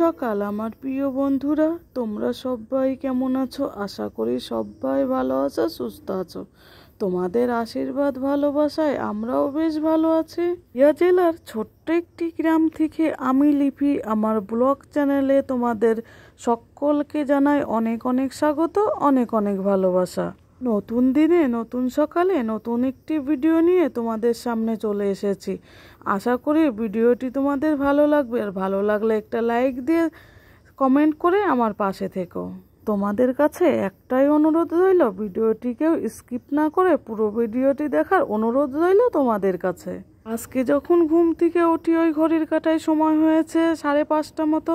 সকাল আমার প্রিয় বন্ধুরা, তোমরা সবাই কেমন আছো? আশা করি সবাই ভালো আছো, সুস্থ আছো। তোমাদের আশীর্বাদ ভালোবাসায় আমরাও বেশ ভালো আছি। ইয়া জেলার ছোট্ট একটি গ্রাম থেকে আমি লিপি আমার ব্লগ চ্যানেলে তোমাদের সকলকে জানাই অনেক অনেক স্বাগত, অনেক অনেক ভালোবাসা। নতুন দিনে নতুন সকালে নতুন একটি ভিডিও নিয়ে তোমাদের সামনে চলে এসেছি। আশা করি ভিডিওটি তোমাদের ভালো লাগবে, আর ভালো লাগলে একটা লাইক দিয়ে কমেন্ট করে আমার পাশে থেকো। তোমাদের কাছে একটাই অনুরোধ রইল, ভিডিওটিকেও স্কিপ না করে পুরো ভিডিওটি দেখার অনুরোধ রইল তোমাদের কাছে। আজকে যখন ঘুম থেকে উঠি ওই ঘড়ির কাঁটায় সময় হয়েছে 5:30 মতো,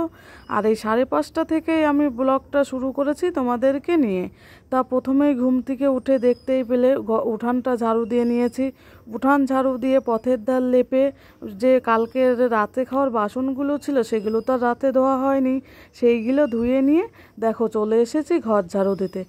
আর এই 5:30 থেকেই আমি ব্লগটা শুরু করেছি তোমাদেরকে নিয়ে। তা প্রথমেই ঘুম থেকে উঠে দেখতেই পেলে উঠানটা ঝাড়ু দিয়ে নিয়েছি। উঠান ঝাড়ু দিয়ে পথের ধার লেপে যে কালকের রাতে খাওয়ার বাসনগুলো ছিল সেগুলো তো রাতে ধোয়া হয়নি, সেইগুলো ধুয়ে নিয়ে দেখো চলে এসেছি ঘর ঝাড়ু দিতে।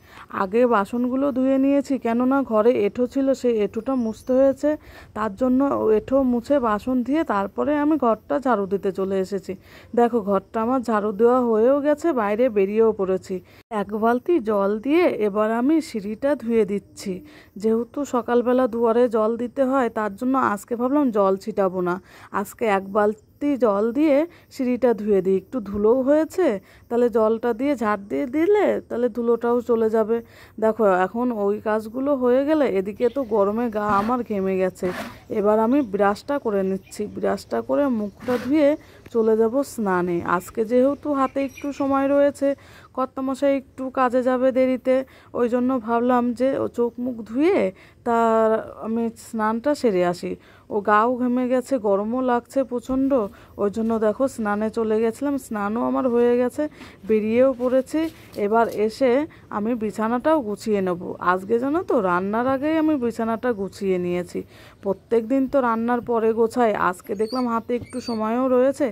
আগে বাসনগুলো ধুয়ে নিয়েছি, কেননা ঘরে এঁঠো ছিল, সেই এঁঠোটা মুছতে হয়েছে। তার জন্য এঁঠো মুছে বাসন দিয়ে তারপরে আমি ঘরটা ঝাড়ু দিতে চলে এসেছি। দেখো ঘরটা আমার ঝাড়ু দেওয়া হয়েও গেছে, বাইরে বেরিয়েও পড়েছি। এক বালতি জল দিয়ে এবার আমি সিঁড়িটা ধুয়ে দিচ্ছি। যেহেতু সকালবেলা দুয়ারে জল দিতে হয়, তার জন্য আজকে ভাবলাম জল ছিটাবো না, আজকে এক বালতি জল দিয়ে সিঁড়িটা ধুয়ে দিই। একটু ধুলোও হয়েছে, তাহলে জলটা দিয়ে ঝাড় দিয়ে দিলে তাহলে ধুলোটাও চলে যাবে। দেখো এখন ওই কাজগুলো হয়ে গেলে এদিকে তো গরমে গা আমার ঘেমে গেছে। এবার আমি ব্রাশটা করে নিচ্ছি, ব্রাশটা করে মুখটা ধুয়ে চলে যাব স্নানে। আজকে যেহেতু হাতে একটু সময় রয়েছে, কর্তামশাই একটু কাজে যাবে দেরিতে, ওই জন্য ভাবলাম যে ও চোখ মুখ ধুয়ে তার আমি স্নানটা সেরে আসি। ও গাও ঘেমে গেছে, গরমও লাগছে প্রচণ্ড, ওই জন্য দেখো স্নানে চলে গেছিলাম। স্নানও আমার হয়ে গেছে, বেরিয়েও পড়েছি। এবার এসে আমি বিছানাটাও গুছিয়ে নেব। আজকে জানো তো রান্নার আগেই আমি বিছানাটা গুছিয়ে নিয়েছি। প্রত্যেক দিন তো রান্নার পরে গোছাই, আজকে দেখলাম হাতে একটু সময়ও রয়েছে।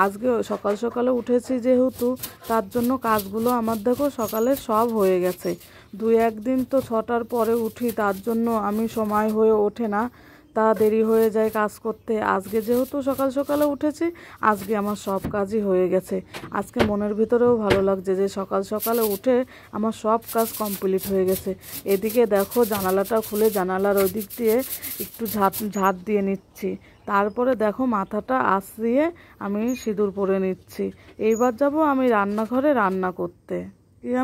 আজকে সকাল সকালে উঠেছি যেহেতু, তার জন্য কাজগুলো আমার দেখো সকালে সব হয়ে গেছে। 2-1 দিন তো 6টার পরে উঠি, তার জন্য আমি সময় হয়ে ওঠে না, তা দেরি হয়ে যায় কাজ করতে। আজকে যেহেতু সকাল সকালে উঠেছি, আজকে আমার সব কাজই হয়ে গেছে। আজকে মনের ভিতরেও ভালো লাগছে যে সকাল সকালে উঠে আমার সব কাজ কমপ্লিট হয়ে গেছে। এদিকে দেখো জানালাটা খুলে জানালার ওই দিক দিয়ে একটু ঝাঁট দিয়ে নিচ্ছি। তারপরে দেখো মাথাটা আঁচড়িয়ে আমি সিঁদুর পরে নিচ্ছি। এইবার যাব আমি রান্নাঘরে রান্না করতে।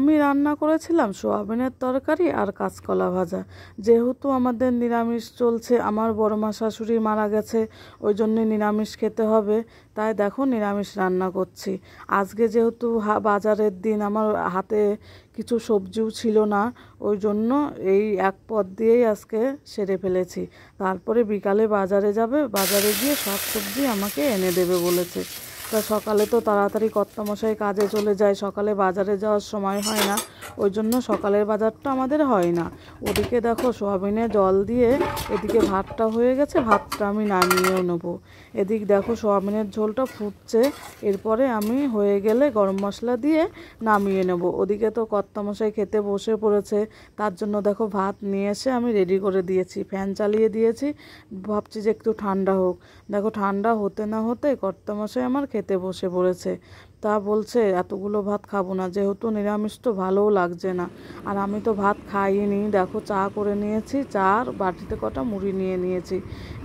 আমি রান্না করেছিলাম সোয়াবিনের তরকারি আর কাঁচকলা ভাজা। যেহেতু আমাদের নিরামিষ চলছে, আমার বড়মা শাশুড়ি মারা গেছে, ওই জন্যে নিরামিষ খেতে হবে, তাই দেখো নিরামিষ রান্না করছি। আজকে যেহেতু বাজারের দিন, আমার হাতে কিছু সবজিও ছিল না, ওই জন্য এই এক পদ দিয়েই আজকে সেরে ফেলেছি। তারপরে বিকালে বাজারে যাবে, বাজারে গিয়ে সব সবজি আমাকে এনে দেবে বলেছে। তা সকালে তো তাড়াতাড়ি কর্তামশাই কাজে চলে যায়, সকালে বাজারে যাওয়ার সময় হয় না, ওই জন্য সকালের বাজারটা আমাদের হয় না। ওদিকে দেখো সোয়াবিনে জল দিয়ে এদিকে ভাতটা হয়ে গেছে, ভাতটা আমি নামিয়েও নেবো। এদিক দেখো সোয়াবিনের ঝোলটা ফুটছে, এরপরে আমি হয়ে গেলে গরম মশলা দিয়ে নামিয়ে নেব। ওদিকে তো কর্তামশাই খেতে বসে পড়েছে, তার জন্য দেখো ভাত নিয়ে এসে আমি রেডি করে দিয়েছি, ফ্যান চালিয়ে দিয়েছি, ভাবছি যে একটু ঠান্ডা হোক। দেখো ঠান্ডা হতে না হতে কর্তামশাই আমার খেতে বসে পড়েছে। তা বলছে এতগুলো ভাত খাবো না, যেহেতু নিরামিষ তো ভালোও লাগছে না। আর আমি তো ভাত খাইনি, দেখো চা করে নিয়েছি, চা আর বাটিতে কটা মুড়ি নিয়ে নিয়েছি।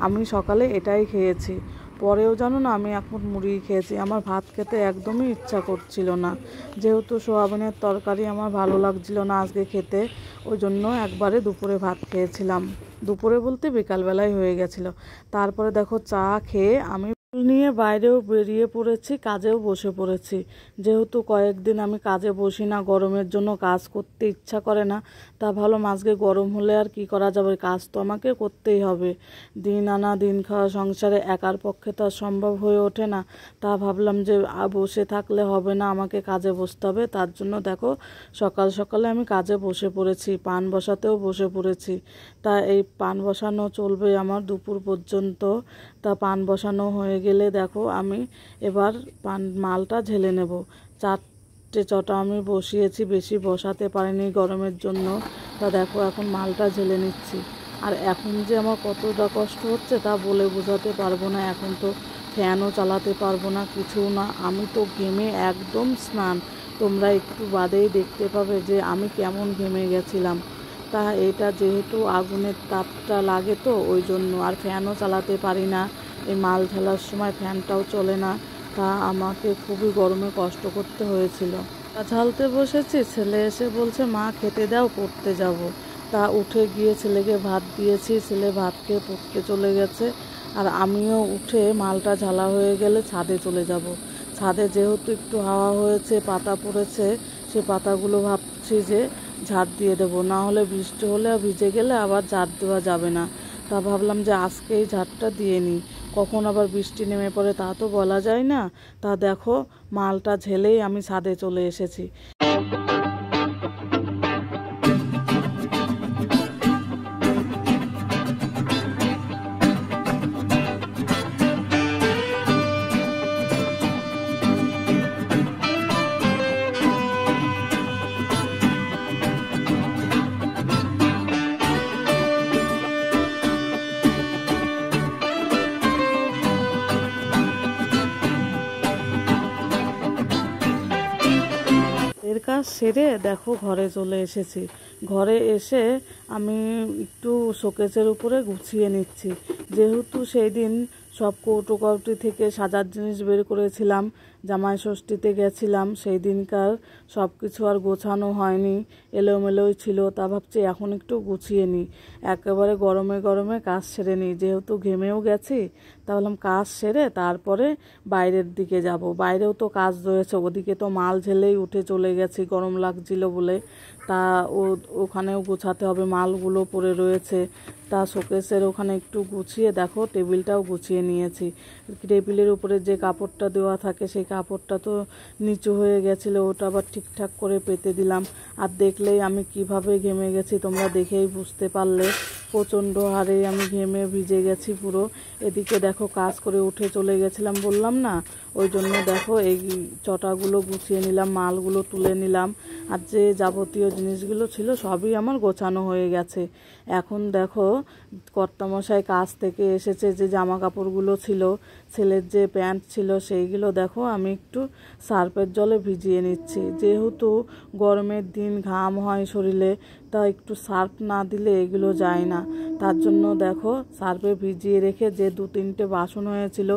আমি সকালে এটাই খেয়েছি, পরেও জানো না আমি এখন মুড়ি খেয়েছি। আমার ভাত খেতে একদমই ইচ্ছা করছিল না, যেহেতু সোয়াবিনের তরকারি আমার ভালো লাগছিল না আজকে খেতে, ওই জন্য একবারে দুপুরে ভাত খেয়েছিলাম। দুপুরে বলতে বিকালবেলায় হয়ে গেছিলো। তারপরে দেখো চা খেয়ে আমি নিয়ে বাইরেও বেরিয়ে পড়েছি, কাজেও বসে পড়েছি। যেহেতু কয়েকদিন আমি কাজে বসি না, গরমের জন্য কাজ করতে ইচ্ছা করে না, তা ভালো আজকে গরম হলে আর কি করা যাবে, কাজ তো আমাকে করতেই হবে। দিন আনা দিন খাওয়া সংসারে একার পক্ষে তো আর সম্ভব হয়ে ওঠে না। তা ভাবলাম যে বসে থাকলে হবে না, আমাকে কাজে বসতে হবে। তার জন্য দেখো সকাল সকালে আমি কাজে বসে পড়েছি, পান বসাতেও বসে পড়েছি। তা এই পান বসানো চলবে আমার দুপুর পর্যন্ত। তা পান বসানো হয়ে গেলে দেখো আমি এবার মালটা ঢেলে নেব। 4টে চটা আমি বসিয়েছি, বেশি বসাতে পারিনি গরমের জন্য। তা দেখো এখন মালটা ঢেলে নিচ্ছি। আর এখন যে আমার কতটা কষ্ট হচ্ছে তা বলে বোঝাতে পারবো না। এখন তো ফ্যানও চালাতে পারবো না, কিছু না। আমি তো ঘেমে একদম স্নান, তোমরা একটু বাদেই দেখতে পাবে যে আমি কেমন ঘেমে গেছিলাম। তা এটা যেহেতু আগুনের তাপটা লাগে তো ওই জন্য, আর ফ্যানও চালাতে পারি না, এই মাল ঢালার সময় ফ্যানটাও চলে না, তা আমাকে খুবই গরমে কষ্ট করতে হয়েছিল। ঝালতে বসেছি, ছেলে এসে বলছে মা খেতে দাও, পড়তে যাব। তা উঠে গিয়ে ছেলেকে ভাত দিয়েছি, ছেলে ভাত খেয়ে পড়তে চলে গেছে। আর আমিও উঠে মালটা ঝালা হয়ে গেলে ছাদে চলে যাব। ছাদে যেহেতু একটু হাওয়া হয়েছে, পাতা পড়েছে, সে পাতাগুলো ভাবছি যে ঝাড় দিয়ে দেবো, না হলে বৃষ্টি হলে ভিজে গেলে আবার ঝাড় দেওয়া যাবে না। তা ভাবলাম যে আজকেই ঝাড়টা দিয়ে নিই, কখন আবার বৃষ্টি নেমে পড়ে তা তো বলা যায় না। তা দেখো মালটা ঝেলেই আমি ছাদে চলে এসেছি। এর কাজ সেরে দেখো ঘরে চলে এসেছি। ঘরে এসে আমি একটু শোকেসের উপরে গুছিয়ে নিচ্ছি, যেহেতু সেই দিন সব কৌটো কৌটি থেকে সাজার জিনিস বের করেছিলাম, জামাই ষষ্ঠীতে গেছিলাম, সেই দিনকার সব কিছু আর গোছানো হয়নি, এলোমেলোই ছিল। তা ভাবছি এখন একটু গুছিয়ে নিই, একেবারে গরমে গরমে কাজ সেরে নিই, যেহেতু ঘেমেও গেছি। তা বললাম কাজ সেরে তারপরে বাইরের দিকে যাব, বাইরেও তো কাজ রয়েছে, ওদিকে তো মাল ঝেলেই উঠে চলে গেছি গরম লাগছিল বলে। তা ওখানেও গোছাতে হবে, মালগুলো পড়ে রয়েছে। তা শোকেসের ওখানে একটু গুছিয়ে দেখো টেবিলটাও গুছিয়ে নিয়েছি। টেবিলের উপরে যে কাপড়টা দেওয়া থাকে সেই কাপড়টা তো নিচু হয়ে গেছিলো, ওটা আবার ঠিকঠাক করে পেতে দিলাম। আর দেখলেই আমি কিভাবে ঘেমে গেছি তোমরা দেখেই বুঝতে পারলে, প্রচণ্ড হারে আমি ঘেমে ভিজে গেছি পুরো। এদিকে দেখো কাজ করে উঠে চলে গেছিলাম বললাম না, ওই জন্য দেখো এই চটাগুলো গুছিয়ে নিলাম, মালগুলো তুলে নিলাম, আর যে যাবতীয় জিনিসগুলো ছিল সবই আমার গোছানো হয়ে গেছে। এখন দেখো কর্তামশাই কাজ থেকে এসেছে, যে জামা কাপড়গুলো ছিল, ছেলের যে প্যান্ট ছিল সেইগুলো দেখো আমি একটু সার্ফের জলে ভিজিয়ে নিচ্ছি, যেহেতু গরমের দিন ঘাম হয় শরীরে, তা একটু সার্ফ না দিলে এগুলো যায় না। তার জন্য দেখো সার্ফে ভিজিয়ে রেখে যে 2-3টে বাসন হয়েছিল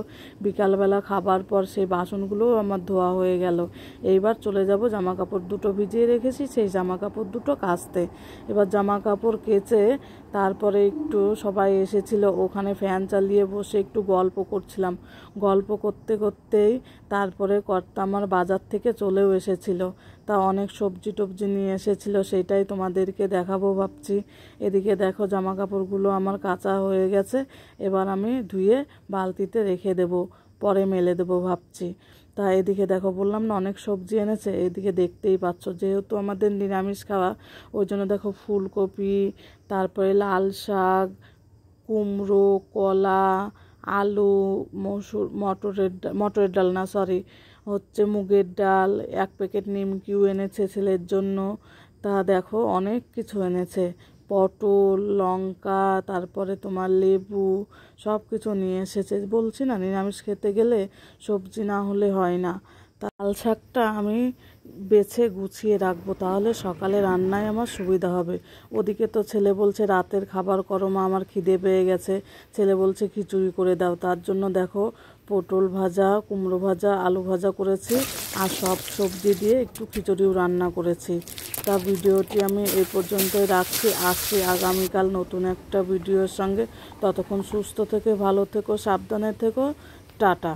বিকালবেলা খাবার পর, সেই বাসনগুলোও আমার ধোয়া হয়ে গেল। এইবার চলে যাব জামা কাপড় দুটো ভিজিয়ে রেখেছি সেই জামা কাপড় দুটো কাচতে। এবার জামা কাপড় কেচে তারপরে একটু সবাই এসেছিল, ওখানে ফ্যান চালিয়ে বসে একটু গল্প করছিলাম। গল্প করতে করতেই তারপরে কর্তা আমার বাজার থেকে চলেও এসেছিল, তা অনেক সবজি টবজি নিয়ে এসেছিল, সেটাই তোমাদেরকে দেখাবো ভাবছি। এদিকে দেখো জামা কাপড়গুলো আমার কাচা হয়ে গেছে, এবার আমি ধুয়ে বালতিতে রেখে দেব, পরে মেলে দেবো ভাবছি। তা এদিকে দেখো বললাম না অনেক সবজি এনেছে, এদিকে দেখতেই পাচ্ছ যেহেতু আমাদের নিরামিষ খাওয়া, ওই জন্য দেখো ফুলকপি, তারপরে লাল শাক, কুমড়ো, কলা, আলু, মটরের ডাল না সরি হচ্ছে মুগের ডাল, 1 প্যাকেট নিমকিও এনেছে ছেলের জন্য। তা দেখো অনেক কিছু এনেছে, পটল, লঙ্কা, তারপরে তোমার লেবু, সব কিছু নিয়ে এসেছে। বলছি না নিরামিষ খেতে গেলে সবজি না হলে হয় না। লাল শাকটা আমি বেছে গুছিয়ে রাখবো, তাহলে সকালে রান্নায় আমার সুবিধা হবে। ওদিকে তো ছেলে বলছে রাতের খাবার করো মা, আমার খিদে পেয়ে গেছে, ছেলে বলছে খিচুড়ি করে দাও। তার জন্য দেখো পটল ভাজা, কুমড়ো ভাজা, আলু ভাজা করেছি, আর সব সবজি দিয়ে একটু খিচুড়িও রান্না করেছি। তা ভিডিওটি আমি এই পর্যন্তই রাখছি, আসছি আগামীকাল নতুন একটা ভিডিওর সঙ্গে। ততক্ষণ সুস্থ থেকে ভালো থেকো, সাবধানে থেকো, টাটা।